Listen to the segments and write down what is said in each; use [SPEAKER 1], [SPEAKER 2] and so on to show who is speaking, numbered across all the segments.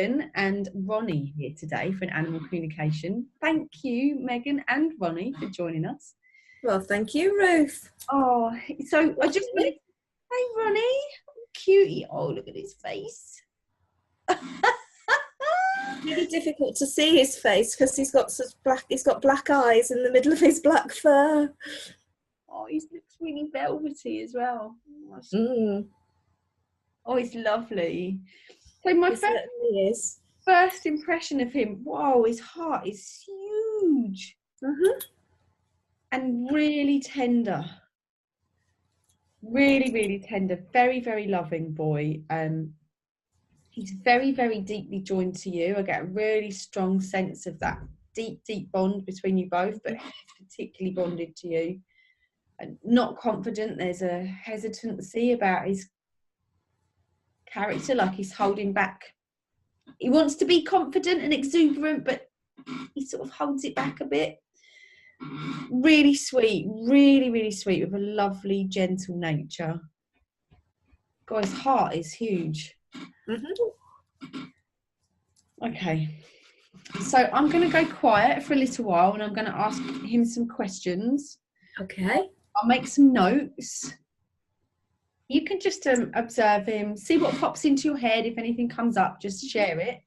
[SPEAKER 1] Megan and Ronnie here today for an animal communication. Thank you, Megan and Ronnie, for joining us.
[SPEAKER 2] Well, thank you, Ruth.
[SPEAKER 1] Oh, so I just wanted. Hey, Ronnie, cutie. Oh, look at his face.
[SPEAKER 2] Really difficult to see his face because he's got black eyes in the middle of his black fur.
[SPEAKER 1] Oh, he looks really velvety as well.
[SPEAKER 2] Mm.
[SPEAKER 1] Oh, he's lovely. So my first impression of him, wow, his heart is huge. And really tender. Really, really tender. Very, very loving boy. He's very, very deeply joined to you. I get a really strong sense of that deep, deep bond between you both, but he's particularly bonded to you. And not confident. There's a hesitancy about his character, like he's holding back. He wants to be confident and exuberant, but he sort of holds it back a bit. Really sweet, really, really sweet, with a lovely, gentle nature. God, his heart is huge. Okay, so I'm going to go quiet for a little while and I'm going to ask him some questions.
[SPEAKER 2] Okay.
[SPEAKER 1] I'll make some notes. You can just observe him, see what pops into your head. If anything comes up, just share it.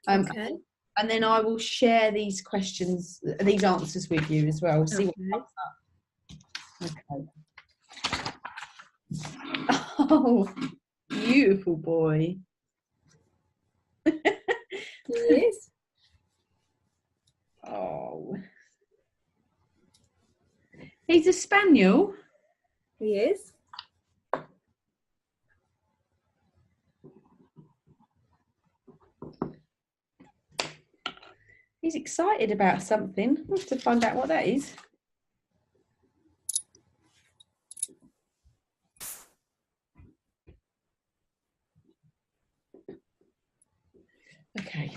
[SPEAKER 2] Okay.
[SPEAKER 1] And then I will share these questions, these answers with you as well. See what comes up. Okay. Oh, beautiful boy.
[SPEAKER 2] He is.
[SPEAKER 1] Oh. He's a spaniel.
[SPEAKER 2] He is.
[SPEAKER 1] He's excited about something. We'll have to find out what that is. Okay.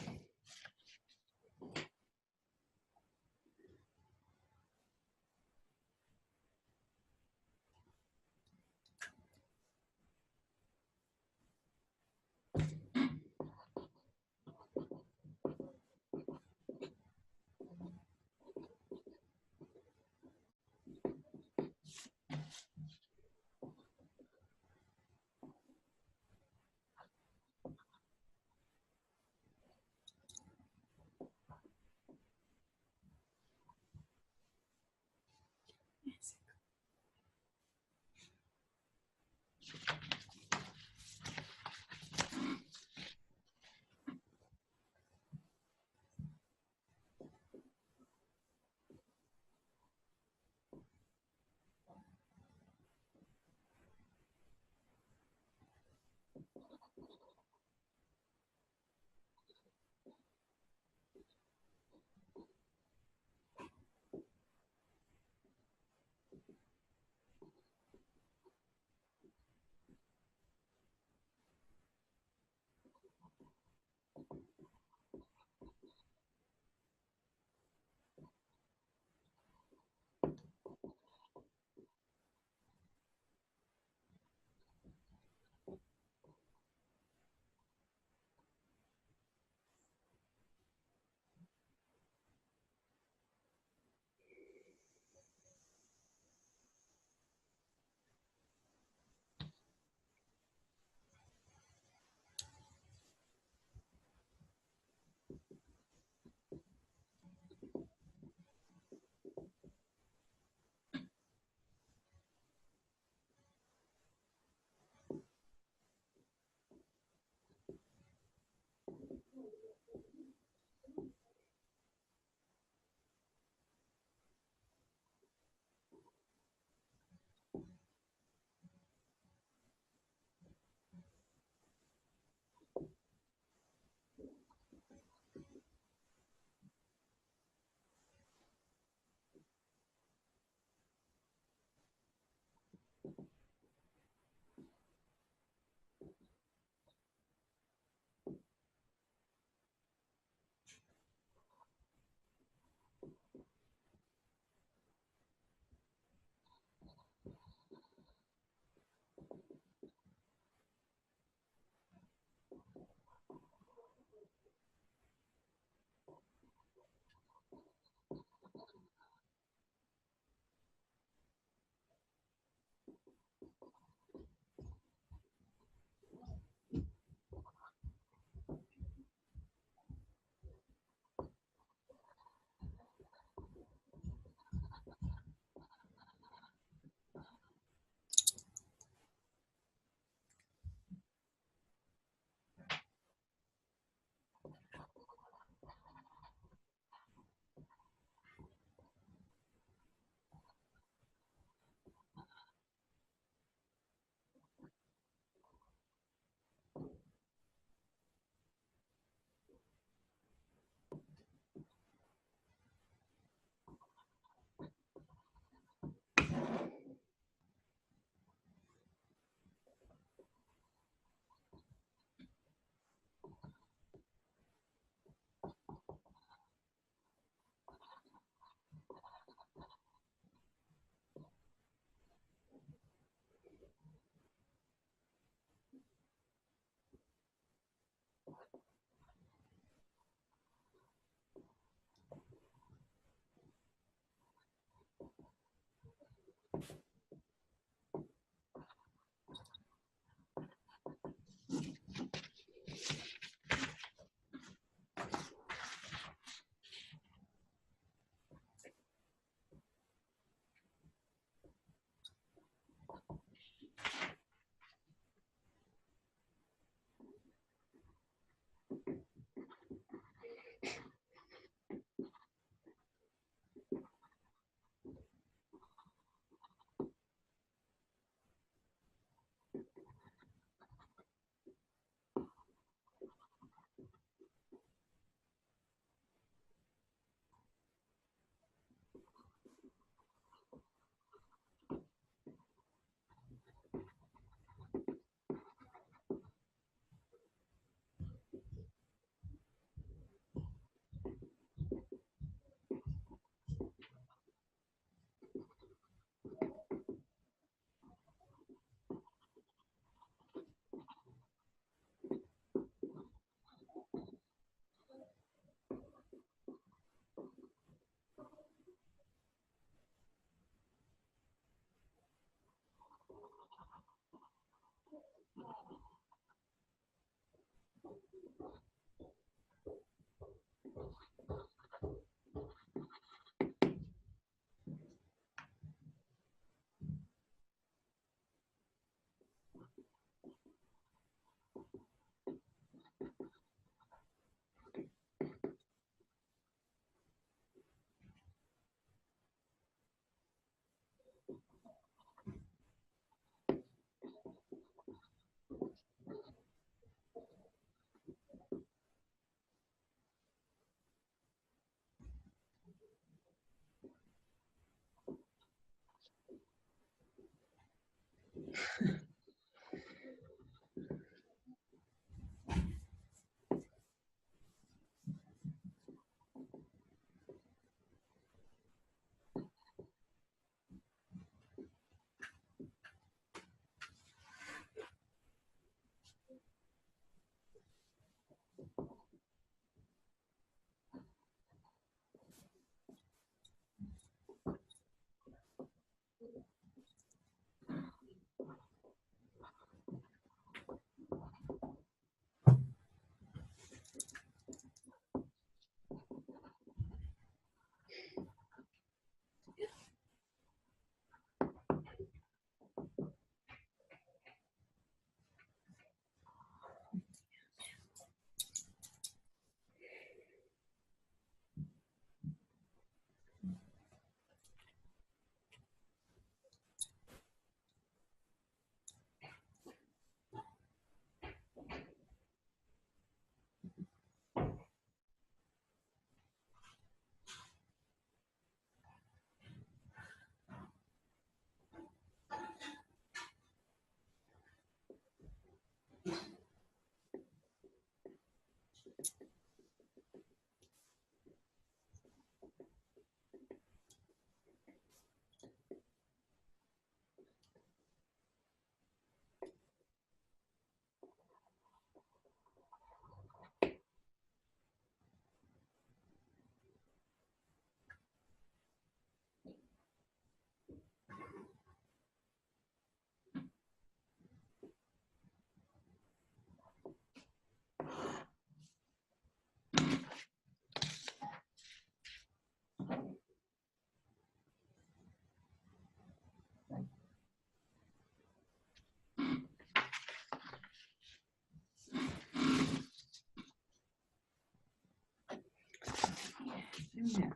[SPEAKER 1] Yeah.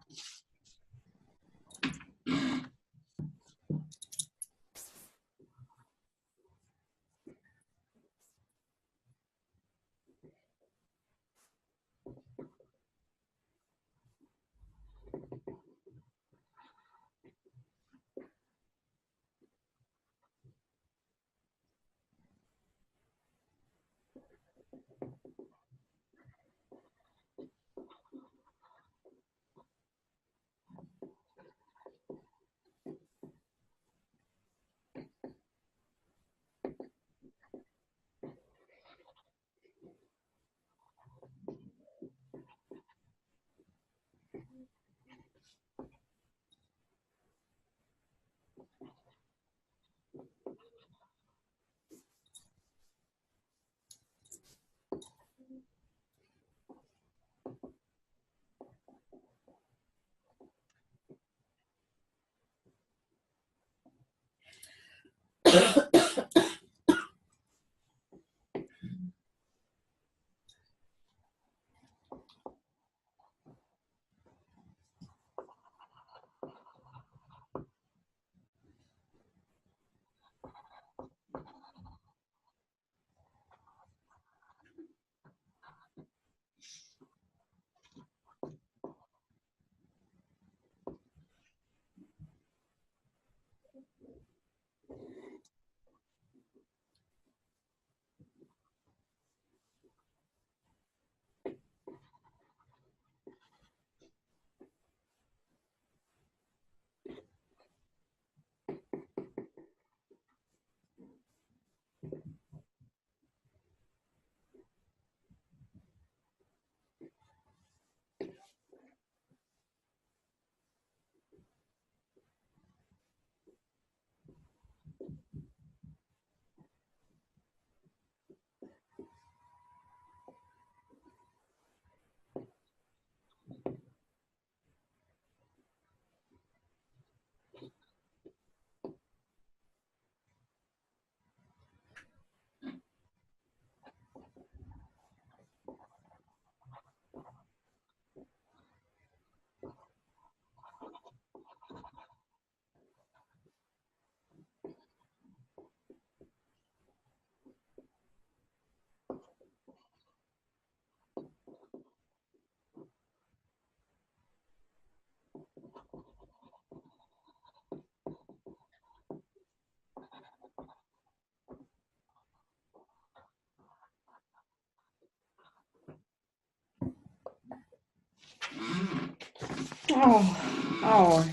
[SPEAKER 1] Oh.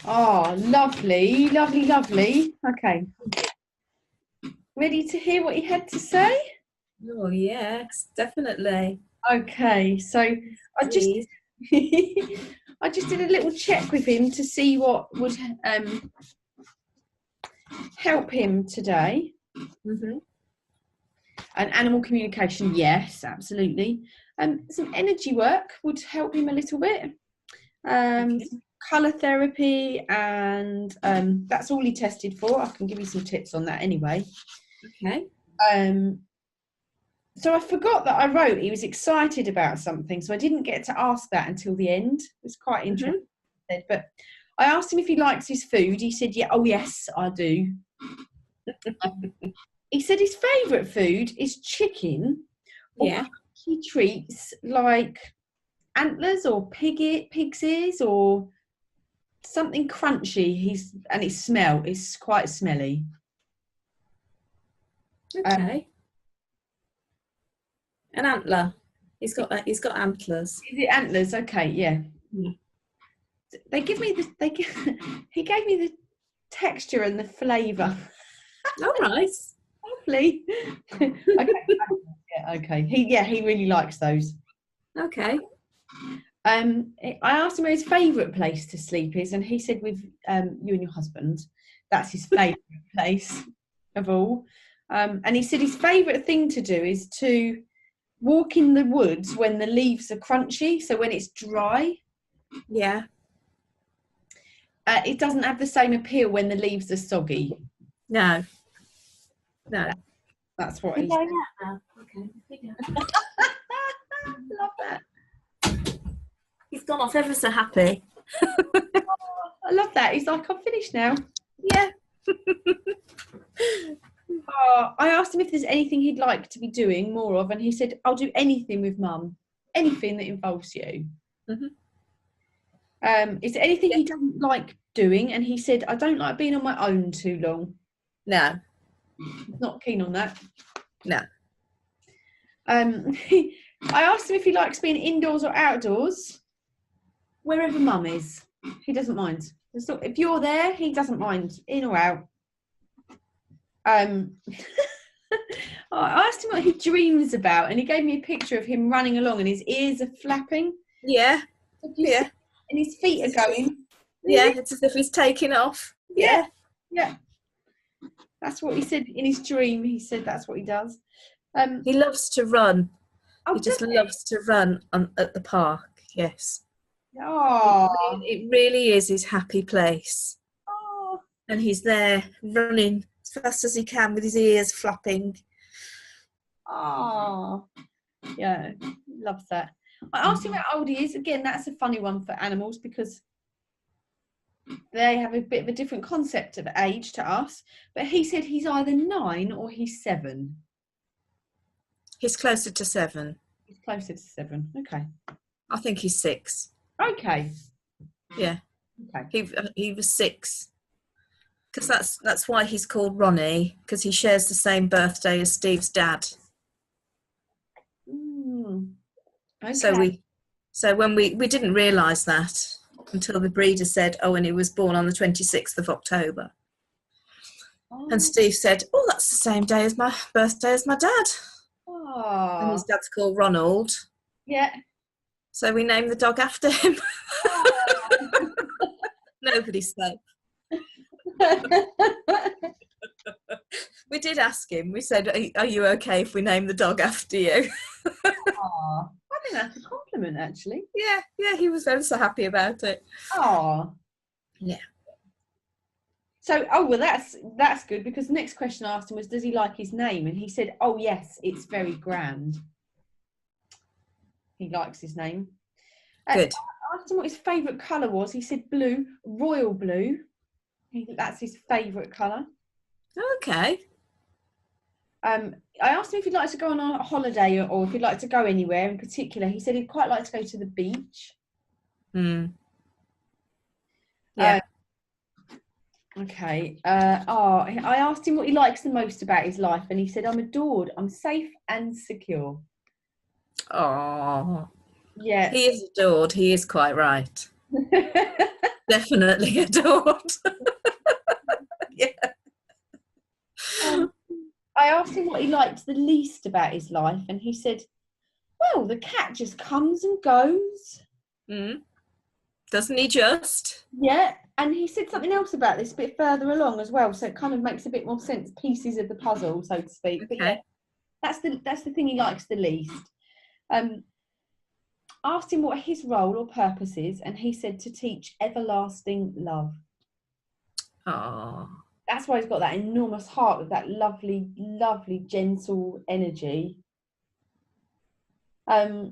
[SPEAKER 1] Oh, lovely, lovely, lovely. Okay. Ready to hear what he had to say?
[SPEAKER 2] Oh, yes, definitely.
[SPEAKER 1] Okay, so I just
[SPEAKER 2] Please.
[SPEAKER 1] I just did a little check with him to see what would help him today.
[SPEAKER 2] Mm-hmm.
[SPEAKER 1] And animal communication, yes, absolutely. Some energy work would help him a little bit.
[SPEAKER 2] Okay.
[SPEAKER 1] Colour therapy, and that's all he tested for. I can give you some tips on that anyway.
[SPEAKER 2] Okay.
[SPEAKER 1] So I forgot that I wrote he was excited about something, so I didn't get to ask that until the end. It was quite interesting. But I asked him if he likes his food. He said, "Yeah, oh yes, I do." He said his favourite food is chicken or
[SPEAKER 2] Yeah.
[SPEAKER 1] crunchy treats like antlers or pig's ears or something crunchy. And it's quite smelly.
[SPEAKER 2] Okay. An antler. He's got antlers.
[SPEAKER 1] Is it antlers? Okay, yeah.
[SPEAKER 2] Mm.
[SPEAKER 1] He gave me the texture and the flavour.
[SPEAKER 2] All right.
[SPEAKER 1] Lovely. Okay. Yeah, okay. He really likes those.
[SPEAKER 2] Okay.
[SPEAKER 1] I asked him where his favourite place to sleep is, and he said with you and your husband, that's his favourite place of all. And he said his favourite thing to do is to walk in the woods when the leaves are crunchy, so when it's dry.
[SPEAKER 2] Yeah.
[SPEAKER 1] It doesn't have the same appeal when the leaves are soggy.
[SPEAKER 2] No.
[SPEAKER 1] That's what he said.
[SPEAKER 2] Going out now. Okay.
[SPEAKER 1] Love that.
[SPEAKER 2] He's gone off ever so happy.
[SPEAKER 1] I love that. He's like, I'm finished now.
[SPEAKER 2] Yeah.
[SPEAKER 1] I asked him if there's anything he'd like to be doing more of, and he said, I'll do anything with Mum, anything that involves you.
[SPEAKER 2] Mm-hmm.
[SPEAKER 1] Is there anything he doesn't like doing? And he said, I don't like being on my own too long.
[SPEAKER 2] No.
[SPEAKER 1] He's not keen on that.
[SPEAKER 2] No.
[SPEAKER 1] I asked him if he likes being indoors or outdoors, wherever Mum is. He doesn't mind. So if you're there, he doesn't mind, in or out. I asked him what he dreams about, and he gave me a picture of him running along and his ears are flapping.
[SPEAKER 2] Yeah. Yeah.
[SPEAKER 1] And his feet are going.
[SPEAKER 2] Yeah, it's as if he's taking off.
[SPEAKER 1] Yeah. Yeah. That's what he said in his dream. He said that's what he does.
[SPEAKER 2] He loves to run.
[SPEAKER 1] Oh,
[SPEAKER 2] he just loves to run at the park. Yes.
[SPEAKER 1] Oh.
[SPEAKER 2] It really is his happy place.
[SPEAKER 1] Oh.
[SPEAKER 2] And he's there running as fast as he can with his ears flapping.
[SPEAKER 1] Oh. Yeah, loves that. I asked him how old he is. Again, that's a funny one for animals because they have a bit of a different concept of age to us. But he said he's either 9 or he's 7.
[SPEAKER 2] He's closer to 7.
[SPEAKER 1] He's closer to 7. Okay.
[SPEAKER 2] I think he's 6.
[SPEAKER 1] Okay.
[SPEAKER 2] Yeah.
[SPEAKER 1] Okay.
[SPEAKER 2] He was 6. Because that's why he's called Ronnie, because he shares the same birthday as Steve's dad.
[SPEAKER 1] Okay.
[SPEAKER 2] So when we didn't realise that until the breeder said, oh, and he was born on the 26th of October. Oh. And Steve said, oh, that's the same day as my birthday as my dad.
[SPEAKER 1] Oh.
[SPEAKER 2] And his dad's called Ronald.
[SPEAKER 1] Yeah.
[SPEAKER 2] So we named the dog after him. Oh. Nobody's safe. We did ask him. We said, are you okay if we name the dog after you?
[SPEAKER 1] Oh, I think that's a compliment, actually.
[SPEAKER 2] Yeah, he was so happy about it.
[SPEAKER 1] Oh. Yeah. So, well, that's good, because the next question I asked him was, does he like his name? And he said, oh, yes, it's very grand. He likes his name.
[SPEAKER 2] Good.
[SPEAKER 1] I asked him what his favourite colour was. He said blue, royal blue. That's his favourite colour.
[SPEAKER 2] Okay.
[SPEAKER 1] I asked him if he'd like to go on a holiday or if he'd like to go anywhere in particular. He said he'd quite like to go to the beach.
[SPEAKER 2] Yeah.
[SPEAKER 1] Okay. I asked him what he likes the most about his life, and he said, "I'm adored. I'm safe and secure."
[SPEAKER 2] Oh,
[SPEAKER 1] Yeah.
[SPEAKER 2] he is adored. He is quite right. Definitely adored. Yeah.
[SPEAKER 1] I asked him what he liked the least about his life, and he said, "Well, the cat just comes and goes."
[SPEAKER 2] Doesn't he just?
[SPEAKER 1] Yeah. And he said something else about this a bit further along as well, so it kind of makes a bit more sense, pieces of the puzzle, so to speak.
[SPEAKER 2] Okay.
[SPEAKER 1] But yeah, that's the thing he likes the least. Asked him what his role or purpose is, and he said to teach everlasting love.
[SPEAKER 2] Oh.
[SPEAKER 1] That's why he's got that enormous heart with that lovely, lovely, gentle energy. I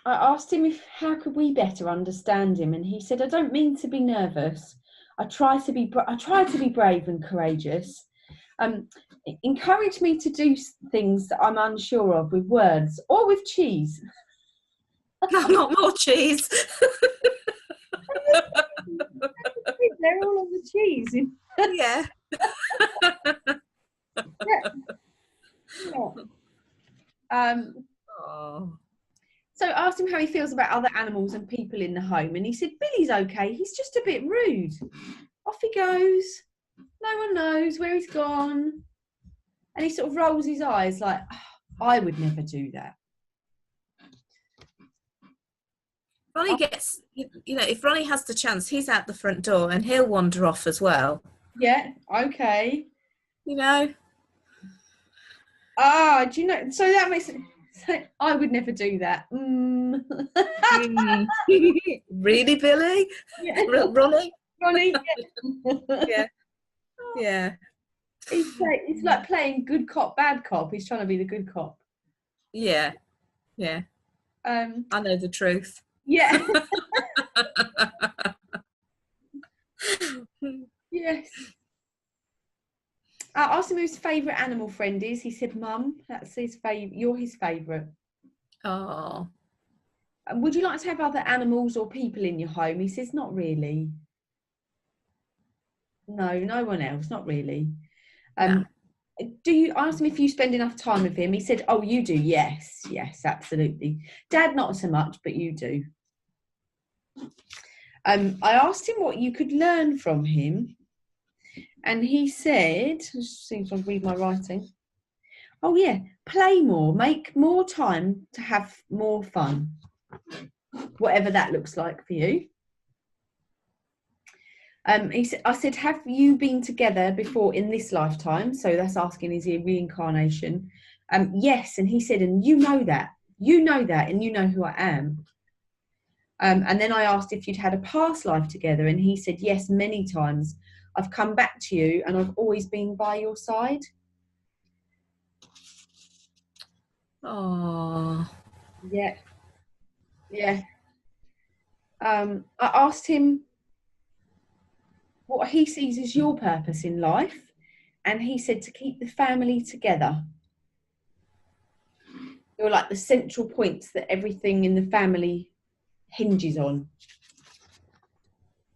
[SPEAKER 1] asked him how could we better understand him, and he said, "I don't mean to be nervous. I try to be brave and courageous. Encourage me to do things that I'm unsure of with words or with cheese."
[SPEAKER 2] Not more cheese.
[SPEAKER 1] They're all on the cheese.
[SPEAKER 2] Yeah.
[SPEAKER 1] Yeah.
[SPEAKER 2] Oh.
[SPEAKER 1] So I asked him how he feels about other animals and people in the home, and he said, "Billy's okay, he's just a bit rude. Off he goes, no one knows where he's gone." And he sort of rolls his eyes like, "I would never do that."
[SPEAKER 2] Ronnie gets, if Ronnie has the chance, he's out the front door and he'll wander off as well.
[SPEAKER 1] Yeah, okay.
[SPEAKER 2] You know?
[SPEAKER 1] Do you know, so that makes it, so I would never do that.
[SPEAKER 2] Really, Billy?
[SPEAKER 1] Yeah.
[SPEAKER 2] Ronnie?
[SPEAKER 1] Ronnie,
[SPEAKER 2] Yeah. Yeah.
[SPEAKER 1] It's like playing good cop, bad cop. He's trying to be the good cop.
[SPEAKER 2] Yeah. Yeah. I know the truth.
[SPEAKER 1] Yeah. Yes. I asked him who his favourite animal friend is. He said, "Mum." That's his favourite. You're his favourite.
[SPEAKER 2] Oh.
[SPEAKER 1] Would you like to have other animals or people in your home? He says, "Not really. No one else. Not really."
[SPEAKER 2] No.
[SPEAKER 1] I asked him if you spend enough time with him. He said, "Oh, you do. Yes, absolutely. Dad, not so much, but you do." I asked him what you could learn from him, and he said, just see if I read my writing. Oh yeah, play more, make more time to have more fun, whatever that looks like for you. I said, "Have you been together before in this lifetime?" So that's asking, is he a reincarnation? Yes, and he said, "And you know that, and you know who I am." And then I asked if you'd had a past life together, and he said, "Yes, many times. I've come back to you, and I've always been by your side."
[SPEAKER 2] Oh.
[SPEAKER 1] Yeah. I asked him what he sees as your purpose in life, and he said to keep the family together. You're like the central points that everything in the family hinges on.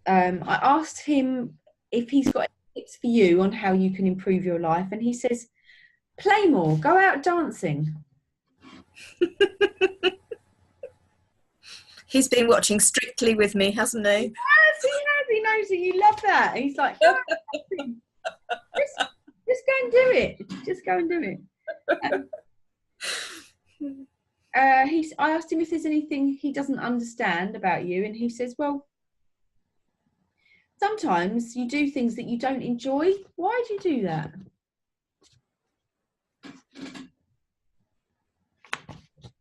[SPEAKER 1] I asked him if he's got any tips for you on how you can improve your life, and he says, "Play more, go out dancing."
[SPEAKER 2] He's been watching Strictly with me, hasn't he?
[SPEAKER 1] Yes, he knows that you love that. He's like, "Go out dancing. Just go and do it. Just go and do it." I asked him if there's anything he doesn't understand about you, and he says, "Well, sometimes you do things that you don't enjoy. Why do you do that?"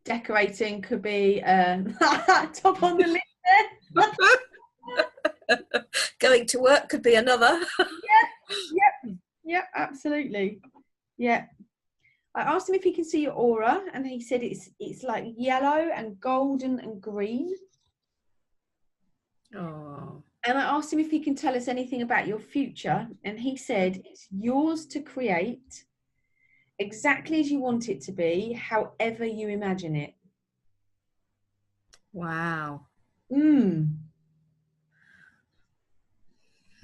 [SPEAKER 1] Decorating could be top on the list there.
[SPEAKER 2] Going to work could be another.
[SPEAKER 1] Yep, absolutely. Yeah. I asked him if he can see your aura, and he said it's like yellow and golden and green.
[SPEAKER 2] Oh.
[SPEAKER 1] And I asked him if he can tell us anything about your future, and he said it's yours to create, exactly as you want it to be, however you imagine it.
[SPEAKER 2] Wow.
[SPEAKER 1] Yeah.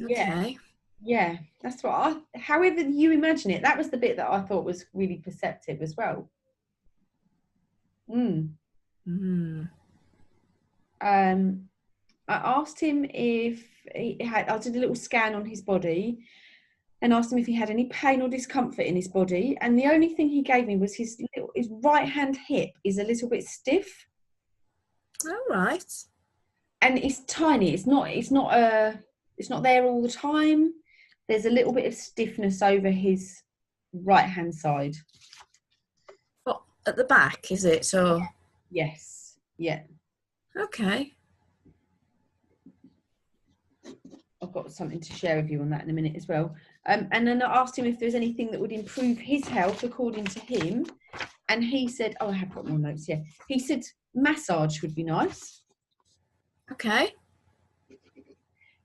[SPEAKER 2] Okay.
[SPEAKER 1] Yeah, that's what however you imagine it. That was the bit that I thought was really perceptive as well. I asked him if I did a little scan on his body and asked him if he had any pain or discomfort in his body. And the only thing he gave me was his right hand hip is a little bit stiff.
[SPEAKER 2] All right.
[SPEAKER 1] And it's tiny. It's not there all the time. There's a little bit of stiffness over his right hand side.
[SPEAKER 2] What, at the back, is it? Or
[SPEAKER 1] Yes. Yeah.
[SPEAKER 2] okay.
[SPEAKER 1] I've got something to share with you on that in a minute as well. And then I asked him if there's anything that would improve his health according to him. And he said, I have got more notes here. He said massage would be nice.
[SPEAKER 2] Okay.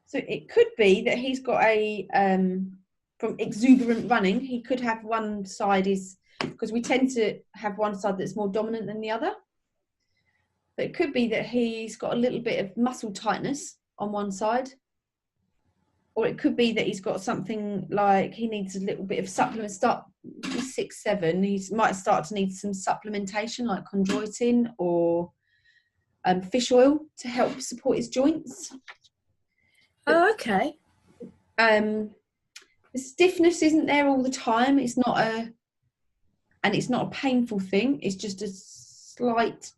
[SPEAKER 1] So it could be that he's got from exuberant running, he could have one side because we tend to have one side that's more dominant than the other. But it could be that he's got a little bit of muscle tightness on one side. Or it could be that he's got something like he needs a little bit of supplement. He's 6'7". He might start to need some supplementation like chondroitin or fish oil to help support his joints.
[SPEAKER 2] Oh, okay.
[SPEAKER 1] The stiffness isn't there all the time. It's not a painful thing. It's just a slight.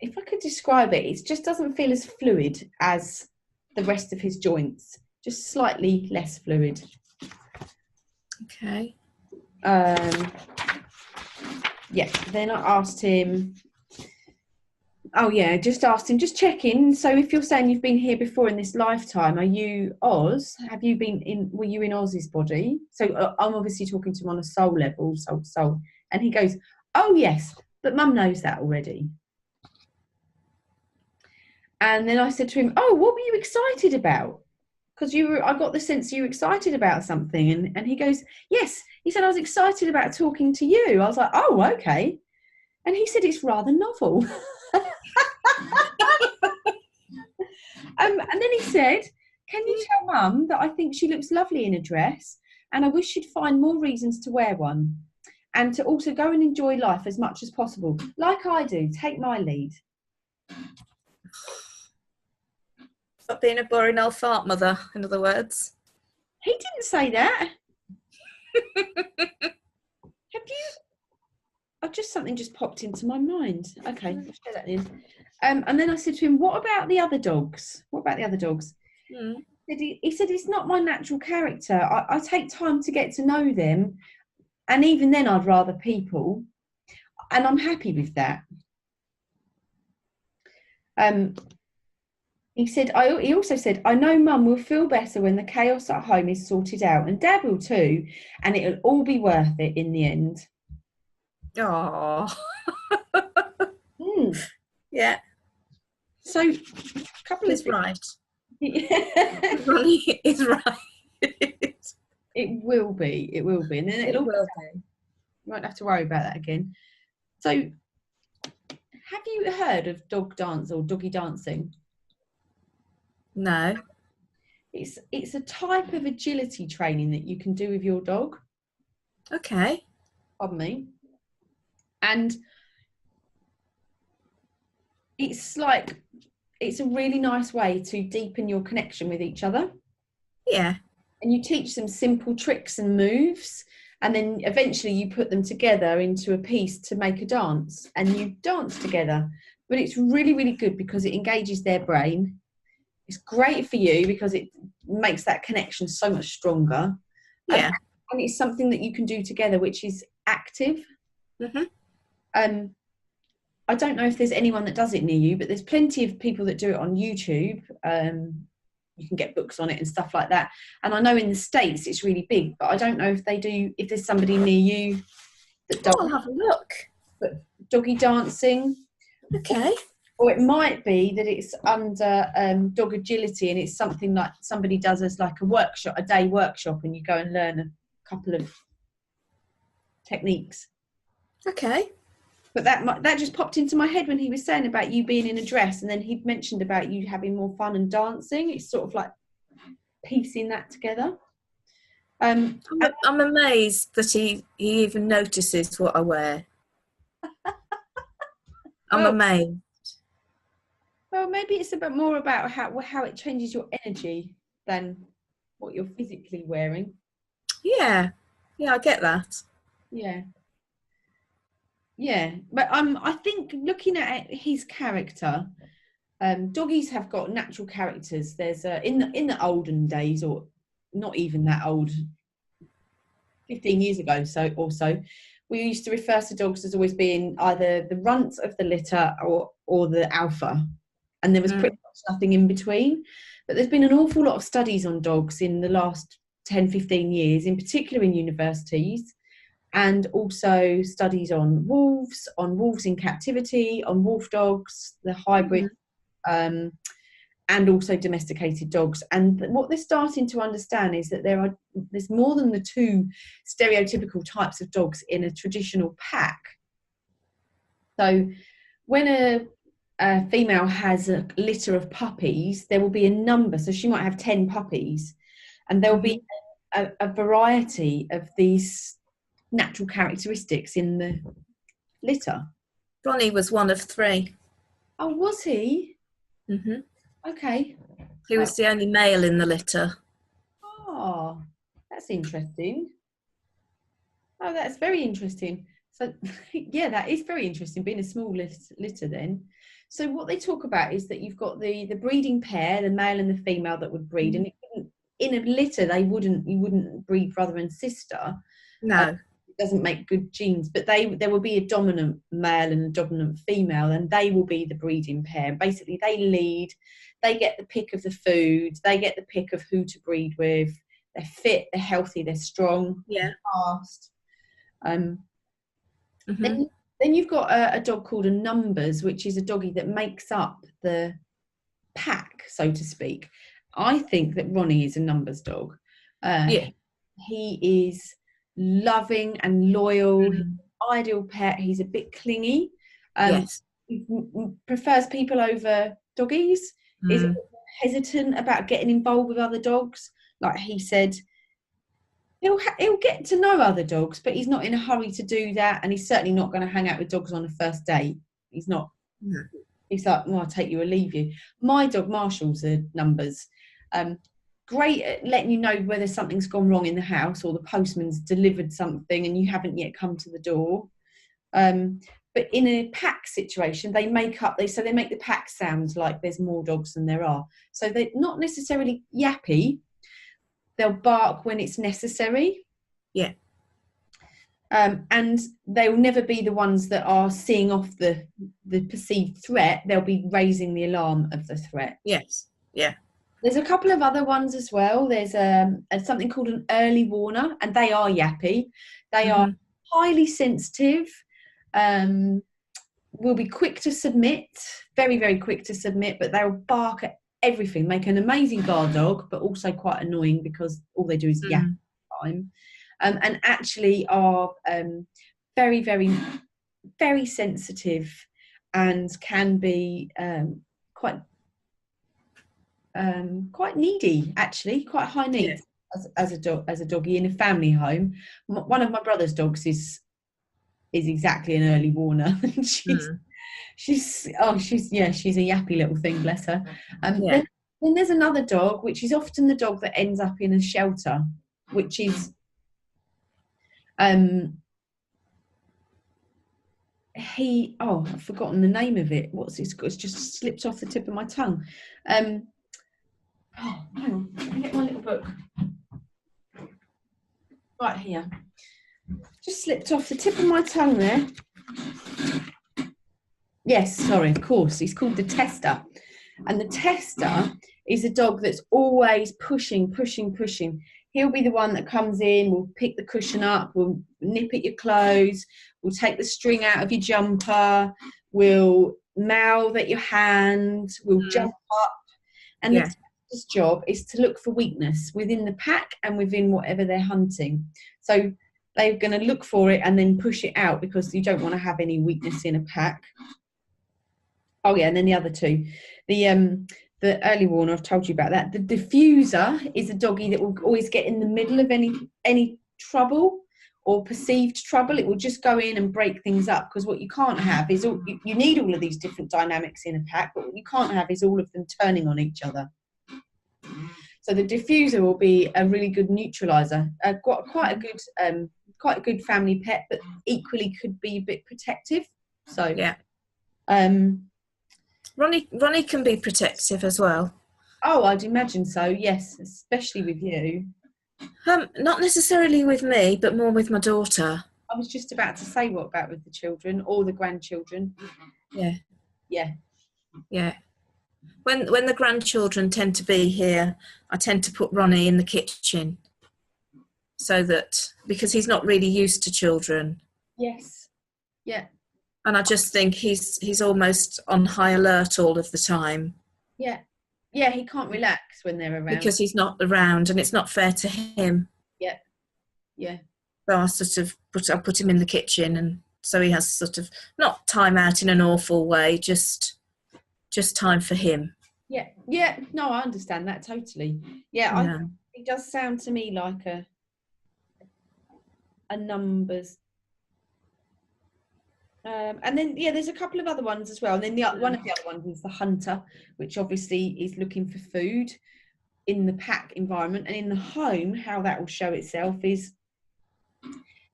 [SPEAKER 1] If I could describe it, it just doesn't feel as fluid as the rest of his joints. Just slightly less fluid.
[SPEAKER 2] Okay.
[SPEAKER 1] Yeah. Then I asked him. Oh yeah, just checking. So if you're saying you've been here before in this lifetime, are you Oz? Were you in Oz's body? So I'm obviously talking to him on a soul level, soul. And he goes, oh yes, but Mum knows that already. And then I said to him, oh, what were you excited about? Because I got the sense you were excited about something. And he goes, yes. He said, I was excited about talking to you. I was like, oh, okay. And he said, it's rather novel. And then he said, can you tell Mum that I think she looks lovely in a dress and I wish she'd find more reasons to wear one and to also go and enjoy life as much as possible. Like I do, take my lead.
[SPEAKER 2] Stop being a boring old fart mother, in other words.
[SPEAKER 1] He didn't say that. Have you? Something just popped into my mind. Okay, I'll share that in. And then I said to him, what about the other dogs? He said, it's not my natural character. I take time to get to know them. And even then, I'd rather people. And I'm happy with that. He also said, I know Mum will feel better when the chaos at home is sorted out. And Dad will too. And it'll all be worth it in the end.
[SPEAKER 2] Oh. Yeah.
[SPEAKER 1] So, a couple
[SPEAKER 2] is right.
[SPEAKER 1] Ronnie
[SPEAKER 2] is right.
[SPEAKER 1] It will be. And then it will be. You won't have to worry about that again. So, have you heard of dog dance or doggy dancing?
[SPEAKER 2] No.
[SPEAKER 1] It's a type of agility training that you can do with your dog.
[SPEAKER 2] Okay.
[SPEAKER 1] Pardon me. And it's a really nice way to deepen your connection with each other.
[SPEAKER 2] Yeah.
[SPEAKER 1] And you teach them simple tricks and moves, and then eventually you put them together into a piece to make a dance, and you dance together. But it's really, really good because it engages their brain. It's great for you because it makes that connection so much stronger.
[SPEAKER 2] Yeah.
[SPEAKER 1] And it's something that you can do together, which is active.
[SPEAKER 2] Mm-hmm.
[SPEAKER 1] I don't know if there's anyone that does it near you, but there's plenty of people that do it on YouTube. You can get books on it and stuff like that. And I know in the States it's really big, but I don't know if there's somebody near you that does.
[SPEAKER 2] I'll have a look.
[SPEAKER 1] But doggy dancing.
[SPEAKER 2] Okay.
[SPEAKER 1] Or it might be that it's under dog agility and it's something like somebody does as like a day workshop, and you go and learn a couple of techniques.
[SPEAKER 2] Okay.
[SPEAKER 1] But that just popped into my head when he was saying about you being in a dress, and then he'd mentioned about you having more fun and dancing. It's sort of like piecing that together.
[SPEAKER 2] I'm amazed that he even notices what I wear. I'm amazed.
[SPEAKER 1] Well, maybe it's a bit more about how it changes your energy than what you're physically wearing.
[SPEAKER 2] Yeah, I get that.
[SPEAKER 1] Yeah, but I think looking at his character, doggies have got natural characters. There's in the olden days, or not even that old, 15 years ago, so we used to refer to dogs as always being either the runt of the litter or the alpha, and there was pretty much nothing in between. But there's been an awful lot of studies on dogs in the last 10-15 years, in particular in universities, and also studies on wolves in captivity, on wolf dogs, the hybrid, and also domesticated dogs. And what they're starting to understand is that there's more than the two stereotypical types of dogs in a traditional pack. So when a female has a litter of puppies, there will be a number. So she might have 10 puppies, and there will be a variety of these natural characteristics in the litter.
[SPEAKER 2] Ronnie was one of 3.
[SPEAKER 1] Oh, was he?
[SPEAKER 2] Mm-hmm.
[SPEAKER 1] Okay.
[SPEAKER 2] He was the only male in the litter.
[SPEAKER 1] Oh, that's interesting. Oh, that's very interesting. So, yeah, that is very interesting, being a small litter then. So what they talk about is that you've got the breeding pair, the male and the female, that would breed. And in a litter, you wouldn't breed brother and sister.
[SPEAKER 2] No.
[SPEAKER 1] It doesn't make good genes, but there will be a dominant male and a dominant female, and they will be the breeding pair. Basically, they lead, they get the pick of the food, they get the pick of who to breed with. They're fit, they're healthy, they're strong, fast. Then you've got a dog called a numbers, which is a doggy that makes up the pack, so to speak. I think that Ronnie is a numbers dog. He is loving and loyal. He's an ideal pet. He's a bit clingy. He prefers people over doggies. Is hesitant about getting involved with other dogs. Like he said, he'll get to know other dogs, but he's not in a hurry to do that, and he's certainly not going to hang out with dogs on a first date. He's not. He's like, well, I'll take you or leave you. My dog Marshall's a numbers. Great at letting you know whether something's gone wrong in the house or the postman's delivered something and you haven't yet come to the door. But in a pack situation, they make the pack sound like there's more dogs than there are. So they're not necessarily yappy. They'll bark when it's necessary. And they'll never be the ones that are seeing off the perceived threat. They'll be raising the alarm of the threat. There's a couple of other ones as well. There's something called an early warner, and they are yappy. They are highly sensitive, will be quick to submit, very, very quick to submit, but they'll bark at everything, make an amazing guard dog, but also quite annoying because all they do is yap all the time. And actually are very, very, very sensitive, and can be quite needy, actually, quite high needs as a doggy in a family home. One of my brother's dogs is exactly an early warner. she's a yappy little thing, bless her. Then there's another dog, which is often the dog that ends up in a shelter, which is I've forgotten the name of it. What's it? It's just slipped off the tip of my tongue. Hang on, let me get my little book. Right here. Just slipped off the tip of my tongue there. Yes, sorry, of course. He's called the tester. And the tester is a dog that's always pushing. He'll be the one that comes in, will pick the cushion up, will nip at your clothes, will take the string out of your jumper, will mouth at your hand, will jump up. And the tester's job is to look for weakness within the pack and within whatever they're hunting. So they're going to look for it and then push it out because you don't want to have any weakness in a pack. Oh yeah, and then the other two, the early warner, I've told you about that. The diffuser is a doggy that will always get in the middle of any trouble or perceived trouble. It will just go in and break things up, because what you can't have is you need all of these different dynamics in a pack, but what you can't have is all of them turning on each other. So the diffuser will be a really good neutralizer, quite a good family pet, but equally could be a bit protective. So
[SPEAKER 2] yeah. Ronnie can be protective as well.
[SPEAKER 1] Oh, I'd imagine so, yes, especially with you.
[SPEAKER 2] Not necessarily with me, but more with my daughter.
[SPEAKER 1] I was just about to say, what about with the children or the grandchildren?
[SPEAKER 2] Yeah.
[SPEAKER 1] Yeah.
[SPEAKER 2] Yeah. When the grandchildren tend to be here, I tend to put Ronnie in the kitchen, so that, because he's not really used to children.
[SPEAKER 1] Yes. Yeah.
[SPEAKER 2] And I just think he's almost on high alert all of the time.
[SPEAKER 1] Yeah. Yeah, he can't relax when they're around.
[SPEAKER 2] Because he's not around, and it's not fair to him.
[SPEAKER 1] Yeah. Yeah.
[SPEAKER 2] So I sort of put him in the kitchen, and so he has sort of not time out in an awful way, just time for him.
[SPEAKER 1] Yeah. Yeah. No, I understand that totally. Yeah. It does sound to me like a numbers. And then there's a couple of other ones as well. And then one of the other ones is the hunter, which obviously is looking for food in the pack environment. And in the home, how that will show itself is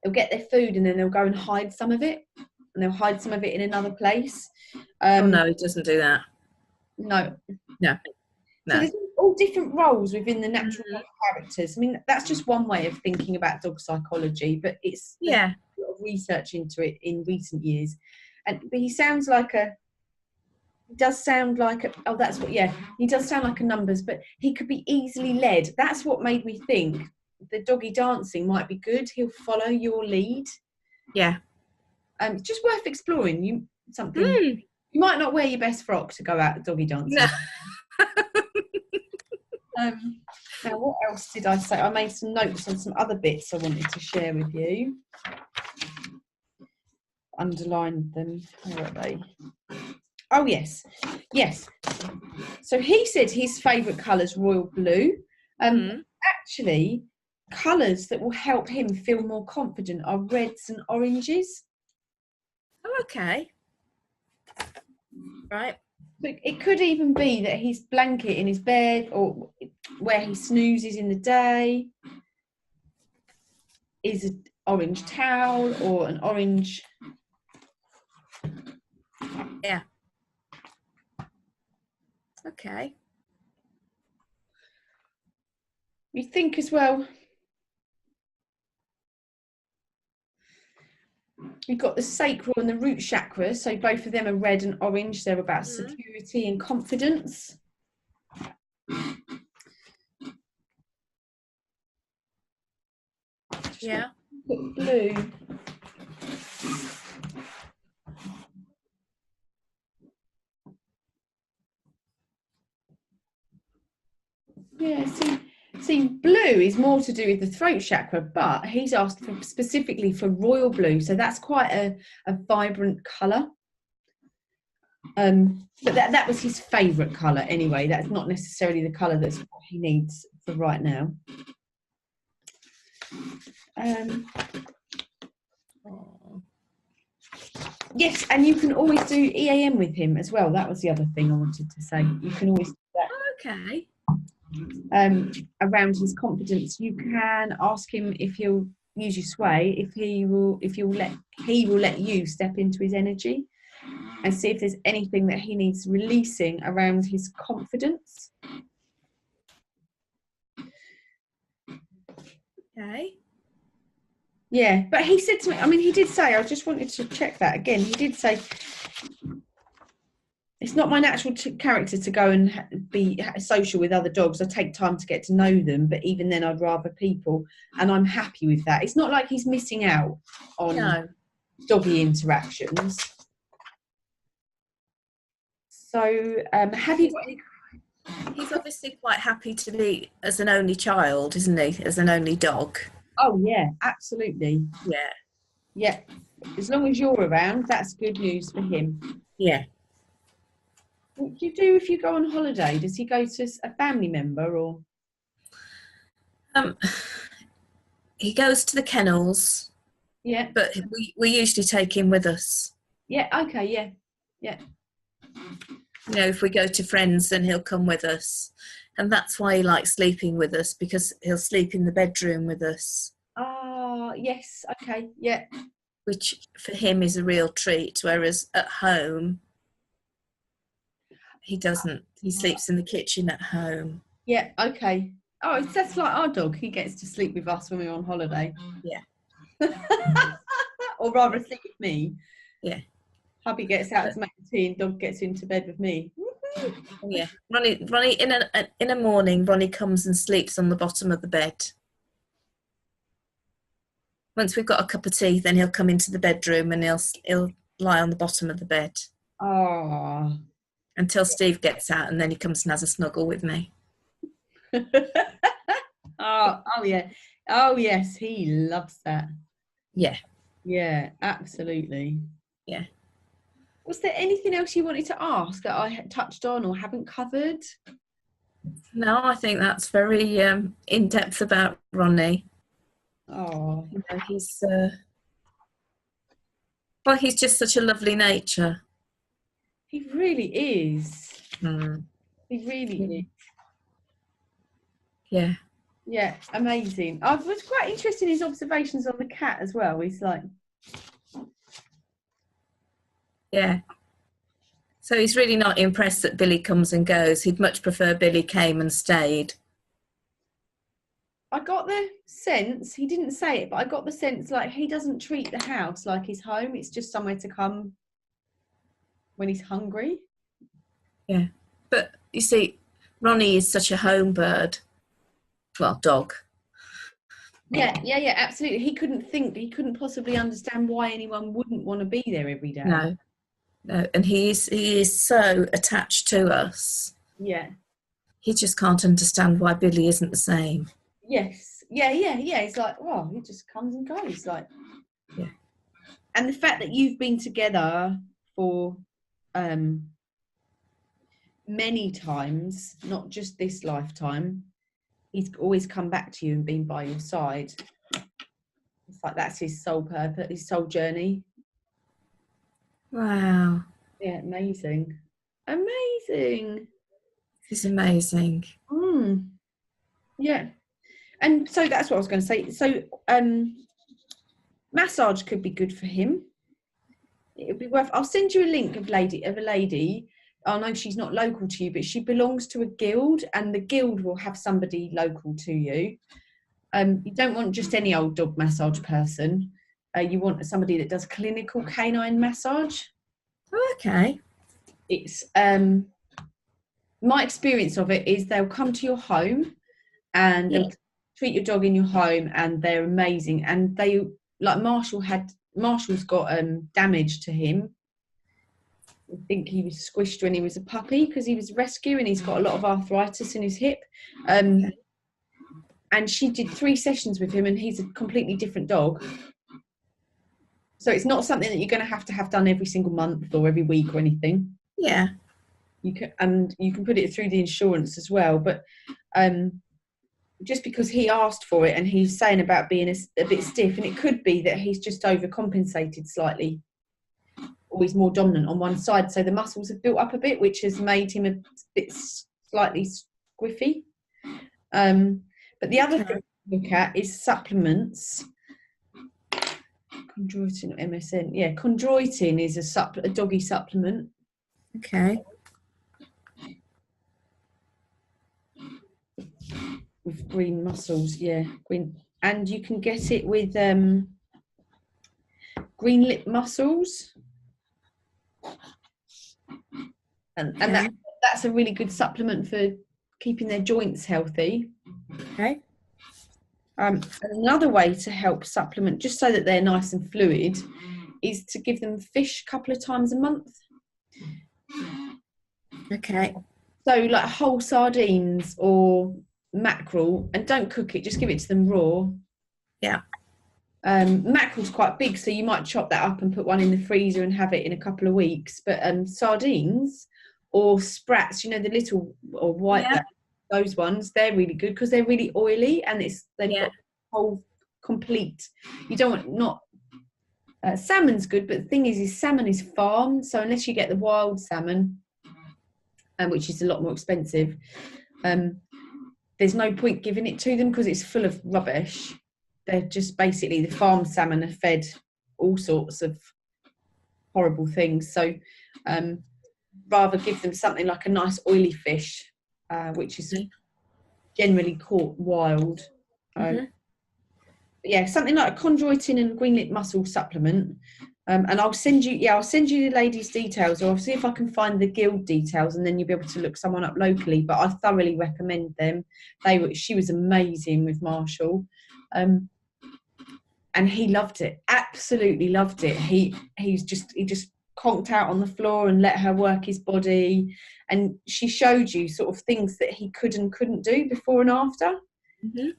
[SPEAKER 1] they'll get their food and then they'll go and hide some of it, and they'll hide some of it in another place.
[SPEAKER 2] Oh no, it doesn't do that.
[SPEAKER 1] No.
[SPEAKER 2] So
[SPEAKER 1] there's all different roles within the natural characters. I mean, that's just one way of thinking about dog psychology, but it's a lot of research into it in recent years. But he sounds like he does sound like a numbers, but he could be easily led. That's what made me think the doggy dancing might be good. He'll follow your lead.
[SPEAKER 2] Yeah.
[SPEAKER 1] It's just worth exploring. You might not wear your best frock to go out doggy dancing.
[SPEAKER 2] No.
[SPEAKER 1] Now, what else did I say? I made some notes on some other bits I wanted to share with you. Underlined them. Where are they? Oh, yes. So he said his favourite colour's royal blue. Actually, colours that will help him feel more confident are reds and oranges.
[SPEAKER 2] Oh, okay. Right.
[SPEAKER 1] But it could even be that his blanket in his bed, or where he snoozes in the day, is an orange towel or an orange.
[SPEAKER 2] Yeah. Okay.
[SPEAKER 1] You think as well, you've got the sacral and the root chakras, so both of them are red and orange. They're about security and confidence.
[SPEAKER 2] Yeah.
[SPEAKER 1] Blue. Yeah, see, blue is more to do with the throat chakra, but he's asked specifically for royal blue, so that's quite a vibrant colour. But that was his favourite colour anyway. That's not necessarily the colour that's what he needs for right now. Yes, and you can always do EAM with him as well. That was the other thing I wanted to say. You can always do that.
[SPEAKER 2] Okay.
[SPEAKER 1] Around his confidence, you can ask him if he'll use your sway, if he will let you step into his energy, and see if there's anything that he needs releasing around his confidence.
[SPEAKER 2] Okay.
[SPEAKER 1] Yeah, but he said to me, I mean, he did say, I just wanted to check that again. He did say, it's not my natural character to go and be social with other dogs. I take time to get to know them, but even then I'd rather people, and I'm happy with that. It's not like he's missing out on doggy interactions. So have you got any...
[SPEAKER 2] He's obviously quite happy to be as an only child, isn't he? As an only dog.
[SPEAKER 1] Oh yeah, absolutely.
[SPEAKER 2] Yeah.
[SPEAKER 1] Yeah. As long as you're around, that's good news for him.
[SPEAKER 2] Yeah.
[SPEAKER 1] What do you do if you go on holiday? Does he go to a family member or?
[SPEAKER 2] Um, he goes to the kennels,
[SPEAKER 1] Yeah.
[SPEAKER 2] but we usually take him with us.
[SPEAKER 1] Yeah. Okay. Yeah. Yeah.
[SPEAKER 2] You know, if we go to friends, then he'll come with us. And that's why he likes sleeping with us, because he'll sleep in the bedroom with us,
[SPEAKER 1] Ah, yes. Okay. Yeah.
[SPEAKER 2] which for him is a real treat. Whereas at home, he doesn't. He sleeps in the kitchen at home.
[SPEAKER 1] Yeah. Okay. Oh, it's just like our dog. He gets to sleep with us when we're on holiday.
[SPEAKER 2] Yeah.
[SPEAKER 1] Or rather, sleep with me.
[SPEAKER 2] Yeah.
[SPEAKER 1] Hubby gets out to make the tea and dog gets into bed with me.
[SPEAKER 2] Yeah. Ronnie, in a morning, Ronnie comes and sleeps on the bottom of the bed. Once we've got a cup of tea, then he'll come into the bedroom and he'll lie on the bottom of the bed
[SPEAKER 1] Oh.
[SPEAKER 2] until Steve gets out, and then he comes and has a snuggle with me.
[SPEAKER 1] Oh yeah. Oh yes, he loves that.
[SPEAKER 2] Yeah.
[SPEAKER 1] Yeah, absolutely.
[SPEAKER 2] Yeah.
[SPEAKER 1] Was there anything else you wanted to ask that I had touched on or haven't covered?
[SPEAKER 2] No, I think that's very in depth about Ronnie.
[SPEAKER 1] Oh,
[SPEAKER 2] You know, he's just such a lovely nature.
[SPEAKER 1] he really is.
[SPEAKER 2] Mm.
[SPEAKER 1] He really is.
[SPEAKER 2] Yeah.
[SPEAKER 1] Yeah, amazing. I was quite interested in his observations on the cat as well. He's like,
[SPEAKER 2] Yeah. So he's really not impressed that Billy comes and goes. He'd much prefer Billy came and stayed.
[SPEAKER 1] I got the sense, he didn't say it, but I got the sense like he doesn't treat the house like his home. It's just somewhere to come when he's hungry.
[SPEAKER 2] Yeah. But you see, Ronnie is such a home bird. Well, dog.
[SPEAKER 1] Yeah, absolutely. He couldn't possibly understand why anyone wouldn't want to be there every day.
[SPEAKER 2] No. And he is so attached to us.
[SPEAKER 1] Yeah.
[SPEAKER 2] He just can't understand why Billy isn't the same.
[SPEAKER 1] Yes. Yeah. It's like, oh, he just comes and goes. Like,
[SPEAKER 2] Yeah.
[SPEAKER 1] And the fact that you've been together for many times, not just this lifetime, he's always come back to you and been by your side. It's like that's his sole purpose, his sole journey.
[SPEAKER 2] Wow.
[SPEAKER 1] Yeah, amazing. Amazing.
[SPEAKER 2] This is amazing.
[SPEAKER 1] Yeah. And so that's what I was going to say. So massage could be good for him. It'd be worth. I'll send you a link of a lady. I know she's not local to you, but she belongs to a guild, and the guild will have somebody local to you. You don't want just any old dog massage person. You want somebody that does clinical canine massage.
[SPEAKER 2] Oh, okay.
[SPEAKER 1] It's my experience of it is they'll come to your home and they'll treat your dog in your home, and they're amazing. And they like Marshall's got damage to him. I think he was squished when he was a puppy because he was rescue, and he's got a lot of arthritis in his hip. And she did 3 sessions with him, and he's a completely different dog. So it's not something that you're going to have done every single month or every week or anything.
[SPEAKER 2] Yeah.
[SPEAKER 1] You can put it through the insurance as well. But just because he asked for it and he's saying about being a bit stiff, and it could be that he's just overcompensated slightly, or he's more dominant on one side, so the muscles have built up a bit, which has made him a bit slightly squiffy. But the other thing to look at is supplements. Chondroitin, MSN. Yeah, chondroitin is a doggy supplement.
[SPEAKER 2] Okay.
[SPEAKER 1] With green muscles, yeah, green, and you can get it with green lip mussels, and that's a really good supplement for keeping their joints healthy.
[SPEAKER 2] Okay.
[SPEAKER 1] Another way to help supplement, just so that they're nice and fluid, is to give them fish a couple of times a month.
[SPEAKER 2] Okay.
[SPEAKER 1] So like whole sardines or mackerel, and don't cook it, just give it to them raw.
[SPEAKER 2] Yeah.
[SPEAKER 1] Mackerel's quite big, so you might chop that up and put one in the freezer and have it in a couple of weeks. But sardines or sprats, you know, the little or white, those ones, they're really good because they're really oily and they've got whole complete. You don't want salmon's good, but the thing is salmon is farmed, so unless you get the wild salmon, which is a lot more expensive, there's no point giving it to them because it's full of rubbish. They're just basically the farm salmon are fed all sorts of horrible things. So rather give them something like a nice oily fish, which is generally caught wild. Yeah, something like a chondroitin and green-lip mussel supplement. And I'll send you the ladies' details, or I'll see if I can find the guild details, and then you'll be able to look someone up locally. But I thoroughly recommend them. She was amazing with Marshall. And he loved it, absolutely loved it. He just conked out on the floor and let her work his body, and she showed you sort of things that he could and couldn't do before and after in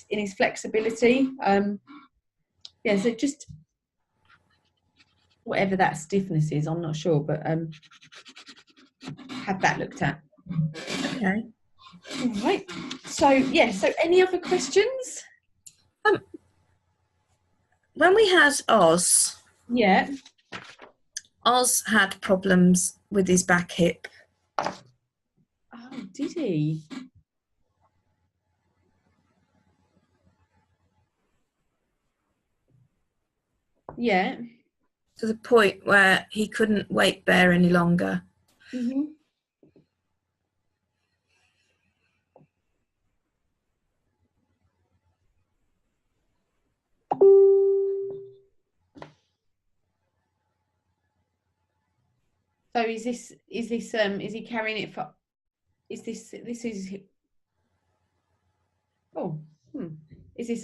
[SPEAKER 1] his flexibility. So just whatever that stiffness is, I'm not sure, but have that looked at.
[SPEAKER 2] Okay.
[SPEAKER 1] All right. So any other questions?
[SPEAKER 2] When we had Oz, Oz had problems with his back hip.
[SPEAKER 1] Oh, did he? Yeah.
[SPEAKER 2] To the point where he couldn't weight bear any longer.
[SPEAKER 1] So is he carrying it for? Is this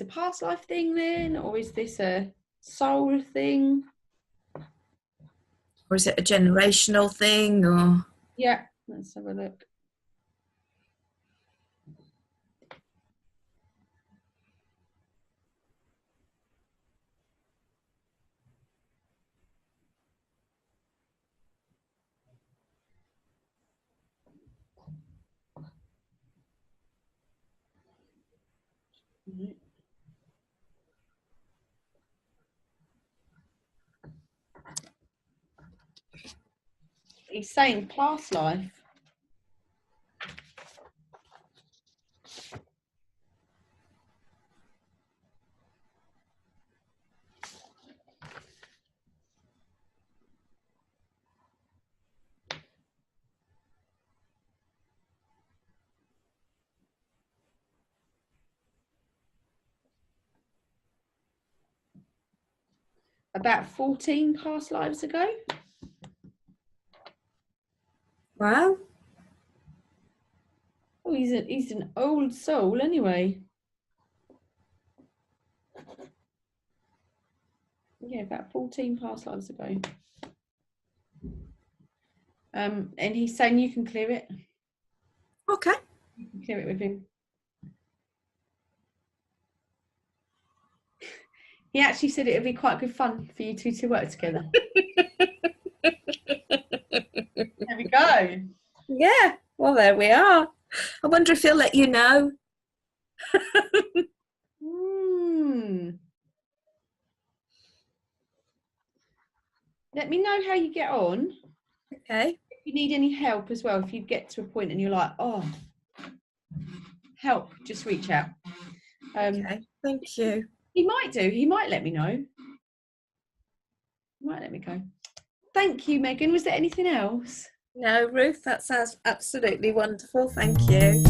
[SPEAKER 1] a past life thing then, or is this a soul thing?
[SPEAKER 2] Or is it a generational thing? Or
[SPEAKER 1] yeah, let's have a look. He's saying past life. About 14 past lives ago.
[SPEAKER 2] wow.
[SPEAKER 1] Oh, he's an old soul anyway. Yeah, about 14 past lives ago. And he's saying you can clear it.
[SPEAKER 2] Okay.
[SPEAKER 1] You can clear it with him. He actually said it would be quite good fun for you two to work together. There we go.
[SPEAKER 2] Yeah, well, there we are. I wonder if he'll let you know.
[SPEAKER 1] Let me know how you get on.
[SPEAKER 2] Okay.
[SPEAKER 1] If you need any help as well, if you get to a point and you're like, oh, help, just reach out.
[SPEAKER 2] Okay, thank you.
[SPEAKER 1] He might do. He might let me know. He might let me go. Thank you, Megan. Was there anything else?
[SPEAKER 2] No, Ruth, that sounds absolutely wonderful. Thank you.